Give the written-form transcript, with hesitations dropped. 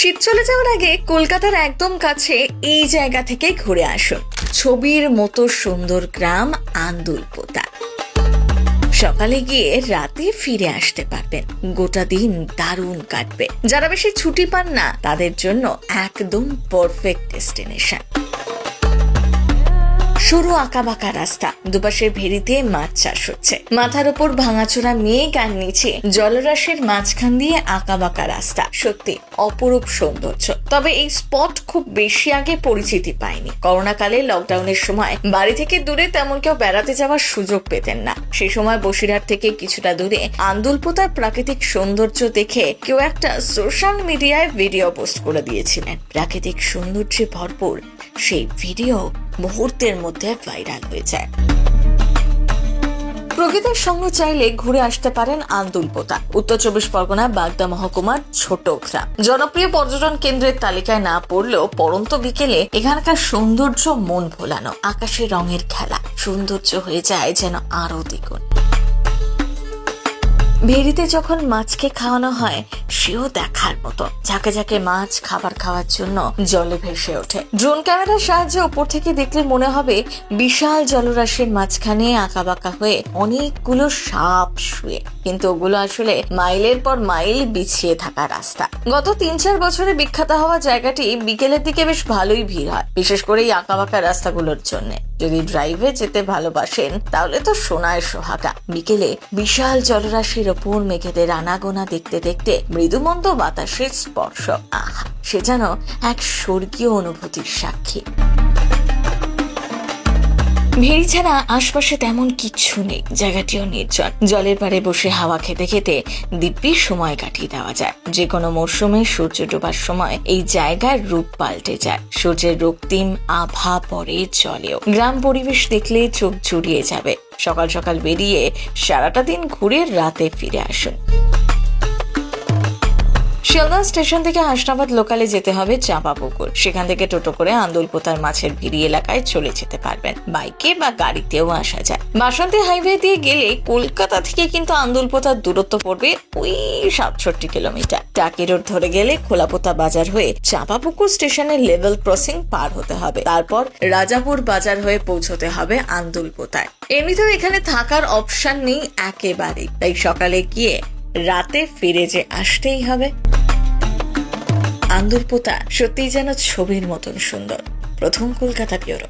শীত চলে যাওয়ার আগে কলকাতার একদম কাছে এই জায়গা থেকে ঘুরে আসুন। ছবির মতো সুন্দর গ্রাম আন্দুলপোতা। সকালে গিয়ে রাতে ফিরে আসতে পারবেন, গোটা দিন দারুণ কাটবে। যারা বেশি ছুটি পান না তাদের জন্য একদম পারফেক্ট ডেস্টিনেশন। সরু আঁকাবাঁকা রাস্তা, দুপাশের ভেড়িতে মাছ চাষ হচ্ছে, মাথার উপর ভাঙাচোরা মেঘ আর নিচে জলরাশির মাঝখান দিয়ে আঁকাবাঁকা রাস্তা। সত্যি অপরূপ সৌন্দর্য। তবে এই স্পট খুব বেশি আগে পরিচিতি পায়নি। করোনাকালে লকডাউনের সময় বাড়ি থেকে দূরে তেমন কেউ বেড়াতে যাওয়ার সুযোগ পেতেন না। সেই সময় বসিরহাট থেকে কিছুটা দূরে আন্দুলপোতার প্রাকৃতিক সৌন্দর্য দেখে কেউ একটা সোশ্যাল মিডিয়ায় ভিডিও পোস্ট করে দিয়েছিলেন। প্রাকৃতিক সৌন্দর্যে ভরপুর সেই ভিডিও মুহূর্তের মধ্যে ভাইরাল হয়ে যায়। প্রকৃতির সঙ্গে চাইলে ঘুরে আসতে পারেন আন্দুলপোতা। উত্তর চব্বিশ পরগনা বাগদা মহকুমার ছোট গ্রাম। জনপ্রিয় পর্যটন কেন্দ্রের তালিকায় না পড়লেও পড়ন্ত বিকেলে এখানকার সৌন্দর্য মন ভোলানো। আকাশে রঙের খেলা, সৌন্দর্য হয়ে যায় যেন আরো দ্বিগুণ। ভেড়িতে যখন মাছকে খাওয়ানো হয় সেও দেখার মতো। ঝাঁকে ঝাঁকে মাছ খাবার খাওয়ার জন্য জলে ভেসে ওঠে। ড্রোন ক্যামেরার সাহায্যে উপর থেকে দেখলে মনে হবে বিশাল জলরাশির মাঝখানে আঁকাবাঁকা হয়ে অনেকগুলো সাপ শুয়ে, কিন্তু ওগুলো আসলে মাইলের পর মাইল বিছিয়ে থাকা রাস্তা। গত ৩-৪ বছরে বিখ্যাত হওয়া জায়গাটি বিকেলের দিকে বেশ ভালোই ভিড় হয়, বিশেষ করে এই আঁকাবাঁকা রাস্তাগুলোর জন্য। যদি ড্রাইভে যেতে ভালোবাসেন তাহলে তো সোনায় সোহাগা। বিকেলে বিশাল জলরাশির ওপর মেঘেদের আনাগোনা দেখতে দেখতে মৃদুমন্দ বাতাসের স্পর্শ, আহা, সে যেন এক স্বর্গীয় অনুভূতির সাক্ষী। ভেড়ি ছাড়া আশপাশে তেমন কিচ্ছু নেই, জায়গাটিও নির্জন। জলের পাড়ে বসে হাওয়া খেতে খেতে দিব্যি সময় কাটিয়ে দেওয়া যায়। যে কোনো মরশুমে সূর্য ডোবার সময় এই জায়গার রূপ পাল্টে যায়। সূর্যের রক্তিম আভা পড়ে জলেও। গ্রাম পরিবেশ দেখলে চোখ জুড়িয়ে যাবে। সকাল সকাল বেরিয়ে সারাটা দিন ঘুরে রাতে ফিরে আসুন। শিয়ালদহ স্টেশন থেকে হাসনাবাদ লোকালে যেতে হবে চাঁপাপুকুর। সেখান থেকে টোটো করে আন্দুলপোতার মাছের ভিড়ি এলাকায় চলে যেতে পারবেন। বাইকে বা গাড়িতেও আসা যায়। বাসন্তী হাইওয়ে দিয়ে গেলে কলকাতা থেকে কিন্তু আন্দুলপোতার দূরত্ব পড়বে ওই ৬৭ কিলোমিটার। টাকি রোড ধরে গেলে খোলাপোতা বাজার হয়ে চাঁপাপুকুর স্টেশনের লেভেল ক্রসিং পার হতে হবে। তারপর রাজাপুর বাজার হয়ে পৌঁছতে হবে আন্দুলপোতায়। এমনিতেও এখানে থাকার অপশন নেই একেবারেই, তাই সকালে গিয়ে রাতে ফিরে যে আসতেই হবে। আন্দুলপোতা সত্যিই যেন ছবির মতন সুন্দর। প্রথম কলকাতা ব্যুরো।